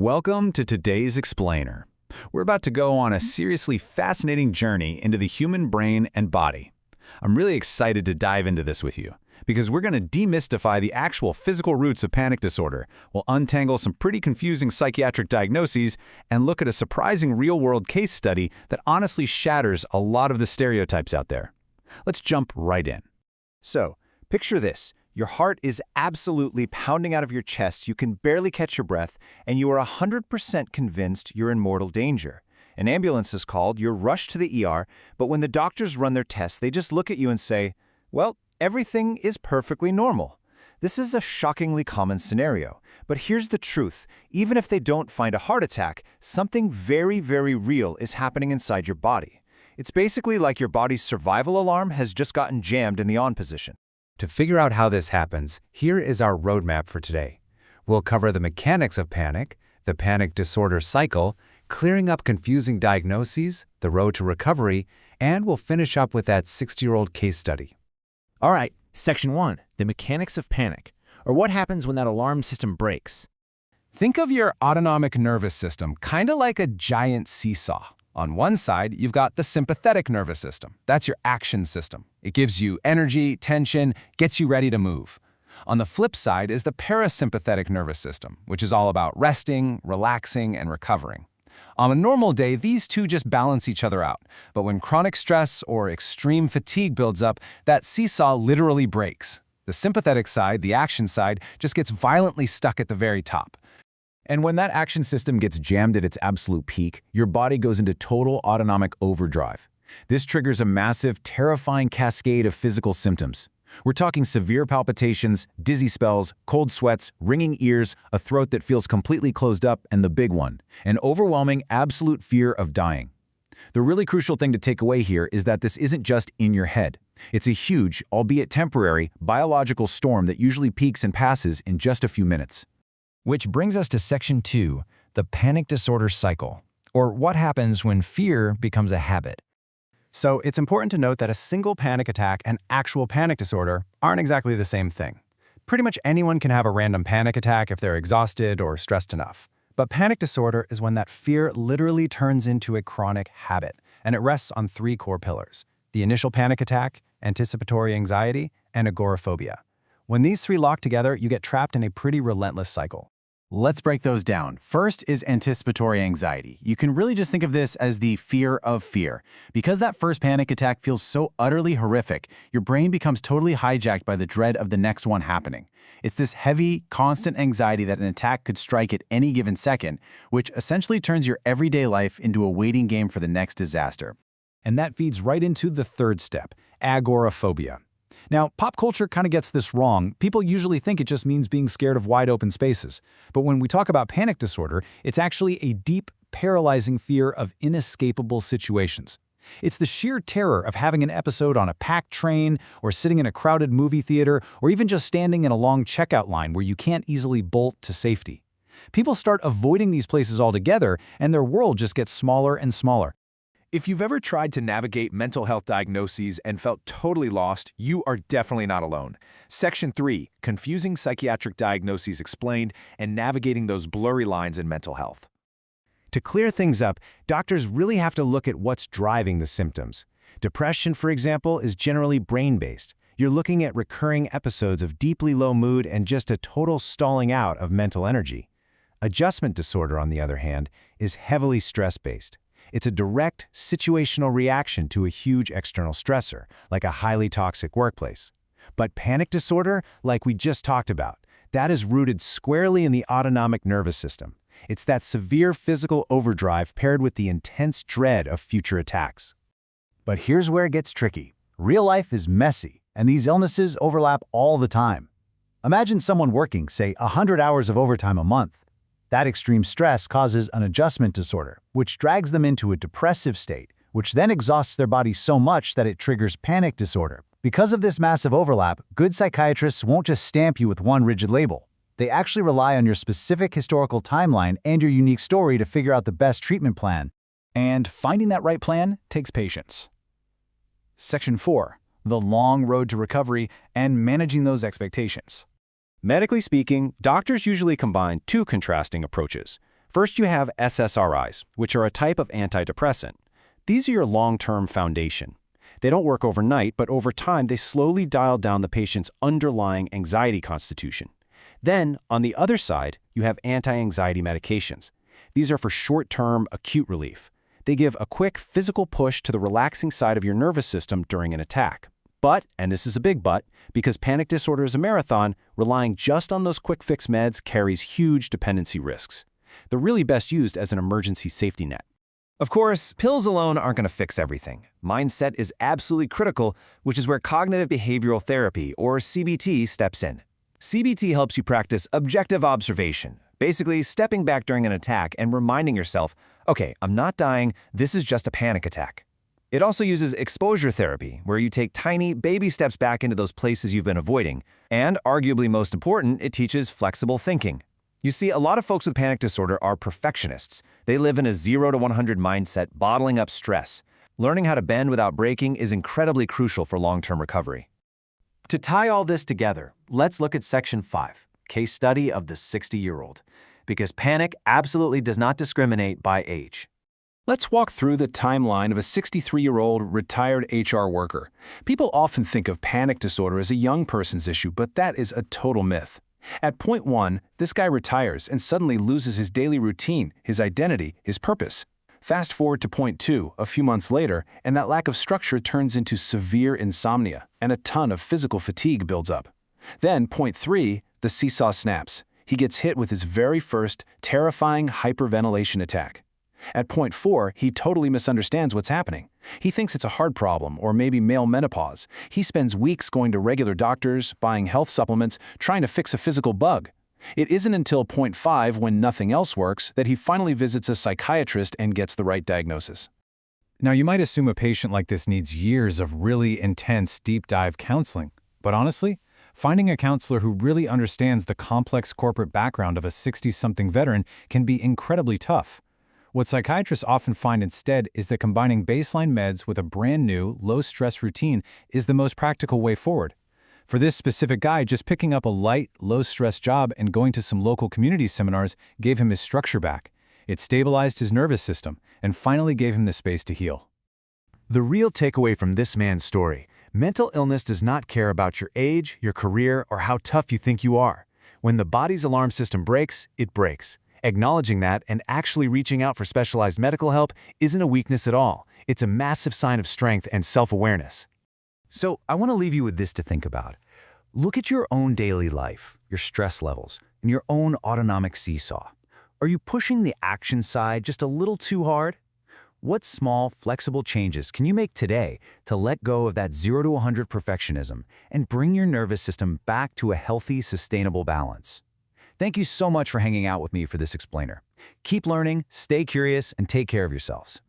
Welcome to today's Explainer. We're about to go on a seriously fascinating journey into the human brain and body. I'm really excited to dive into this with you, because we're going to demystify the actual physical roots of panic disorder, we'll untangle some pretty confusing psychiatric diagnoses, and look at a surprising real-world case study that honestly shatters a lot of the stereotypes out there. Let's jump right in. So, picture this. Your heart is absolutely pounding out of your chest, you can barely catch your breath, and you are 100% convinced you're in mortal danger. An ambulance is called, you're rushed to the ER, but when the doctors run their tests, they just look at you and say, well, everything is perfectly normal. This is a shockingly common scenario. But here's the truth. Even if they don't find a heart attack, something very, very real is happening inside your body. It's basically like your body's survival alarm has just gotten jammed in the on position. To figure out how this happens, here is our roadmap for today. We'll cover the mechanics of panic, the panic disorder cycle, clearing up confusing diagnoses, the road to recovery, and we'll finish up with that 60-year-old case study. All right, Section 1, the mechanics of panic, or what happens when that alarm system breaks. Think of your autonomic nervous system kind of like a giant seesaw. On one side, you've got the sympathetic nervous system. That's your action system. It gives you energy, tension, gets you ready to move. On the flip side is the parasympathetic nervous system, which is all about resting, relaxing, and recovering. On a normal day, these two just balance each other out. But when chronic stress or extreme fatigue builds up, that seesaw literally breaks. The sympathetic side, the action side, just gets violently stuck at the very top. And when that action system gets jammed at its absolute peak, your body goes into total autonomic overdrive. This triggers a massive, terrifying cascade of physical symptoms. We're talking severe palpitations, dizzy spells, cold sweats, ringing ears, a throat that feels completely closed up, and the big one, an overwhelming, absolute fear of dying. The really crucial thing to take away here is that this isn't just in your head. It's a huge, albeit temporary, biological storm that usually peaks and passes in just a few minutes. Which brings us to Section 2, the panic disorder cycle, or what happens when fear becomes a habit. So it's important to note that a single panic attack and actual panic disorder aren't exactly the same thing. Pretty much anyone can have a random panic attack if they're exhausted or stressed enough. But panic disorder is when that fear literally turns into a chronic habit, and it rests on three core pillars: the initial panic attack, anticipatory anxiety, and agoraphobia. When these three lock together, you get trapped in a pretty relentless cycle. Let's break those down. First is anticipatory anxiety. You can really just think of this as the fear of fear. Because that first panic attack feels so utterly horrific, your brain becomes totally hijacked by the dread of the next one happening. It's this heavy, constant anxiety that an attack could strike at any given second, which essentially turns your everyday life into a waiting game for the next disaster. And that feeds right into the third step, agoraphobia. Now, pop culture kind of gets this wrong. People usually think it just means being scared of wide open spaces. But when we talk about panic disorder, it's actually a deep, paralyzing fear of inescapable situations. It's the sheer terror of having an episode on a packed train, or sitting in a crowded movie theater, or even just standing in a long checkout line where you can't easily bolt to safety. People start avoiding these places altogether, and their world just gets smaller and smaller. If you've ever tried to navigate mental health diagnoses and felt totally lost, you are definitely not alone. Section 3, confusing psychiatric diagnoses explained and navigating those blurry lines in mental health. To clear things up, doctors really have to look at what's driving the symptoms. Depression, for example, is generally brain-based. You're looking at recurring episodes of deeply low mood and just a total stalling out of mental energy. Adjustment disorder, on the other hand, is heavily stress-based. It's a direct, situational reaction to a huge external stressor, like a highly toxic workplace. But panic disorder, like we just talked about, that is rooted squarely in the autonomic nervous system. It's that severe physical overdrive paired with the intense dread of future attacks. But here's where it gets tricky. Real life is messy, and these illnesses overlap all the time. Imagine someone working, say, 100 hours of overtime a month. That extreme stress causes an adjustment disorder, which drags them into a depressive state, which then exhausts their body so much that it triggers panic disorder. Because of this massive overlap, good psychiatrists won't just stamp you with one rigid label. They actually rely on your specific historical timeline and your unique story to figure out the best treatment plan. And finding that right plan takes patience. Section 4, the long road to recovery and managing those expectations. Medically speaking, doctors usually combine two contrasting approaches. First, you have SSRIs, which are a type of antidepressant. These are your long-term foundation. They don't work overnight, but over time, they slowly dial down the patient's underlying anxiety constitution. Then, on the other side, you have anti-anxiety medications. These are for short-term acute relief. They give a quick physical push to the relaxing side of your nervous system during an attack. But, and this is a big but, because panic disorder is a marathon, relying just on those quick fix meds carries huge dependency risks. They're really best used as an emergency safety net. Of course, pills alone aren't going to fix everything. Mindset is absolutely critical, which is where cognitive behavioral therapy, or CBT, steps in. CBT helps you practice objective observation, basically stepping back during an attack and reminding yourself, okay, I'm not dying, this is just a panic attack. It also uses exposure therapy, where you take tiny, baby steps back into those places you've been avoiding. And, arguably most important, it teaches flexible thinking. You see, a lot of folks with panic disorder are perfectionists. They live in a 0 to 100 mindset, bottling up stress. Learning how to bend without breaking is incredibly crucial for long-term recovery. To tie all this together, let's look at Section 5, Case Study of the 60-year-old, because panic absolutely does not discriminate by age. Let's walk through the timeline of a 63-year-old retired HR worker. People often think of panic disorder as a young person's issue, but that is a total myth. At point 1, this guy retires and suddenly loses his daily routine, his identity, his purpose. Fast forward to point 2, a few months later, and that lack of structure turns into severe insomnia, and a ton of physical fatigue builds up. Then, point 3, the seesaw snaps. He gets hit with his very first terrifying hyperventilation attack. At point 4, he totally misunderstands what's happening. He thinks it's a heart problem or maybe male menopause. He spends weeks going to regular doctors, buying health supplements, trying to fix a physical bug. It isn't until point 5, when nothing else works, that he finally visits a psychiatrist and gets the right diagnosis. Now, you might assume a patient like this needs years of really intense, deep-dive counseling. But honestly, finding a counselor who really understands the complex corporate background of a 60-something veteran can be incredibly tough. What psychiatrists often find instead is that combining baseline meds with a brand new, low-stress routine is the most practical way forward. For this specific guy, just picking up a light, low-stress job and going to some local community seminars gave him his structure back. It stabilized his nervous system and finally gave him the space to heal. The real takeaway from this man's story: mental illness does not care about your age, your career, or how tough you think you are. When the body's alarm system breaks, it breaks. Acknowledging that and actually reaching out for specialized medical help isn't a weakness at all. It's a massive sign of strength and self-awareness. So I want to leave you with this to think about. Look at your own daily life, your stress levels, and your own autonomic seesaw. Are you pushing the action side just a little too hard? What small, flexible changes can you make today to let go of that 0 to 100 perfectionism and bring your nervous system back to a healthy, sustainable balance? Thank you so much for hanging out with me for this explainer. Keep learning, stay curious, and take care of yourselves.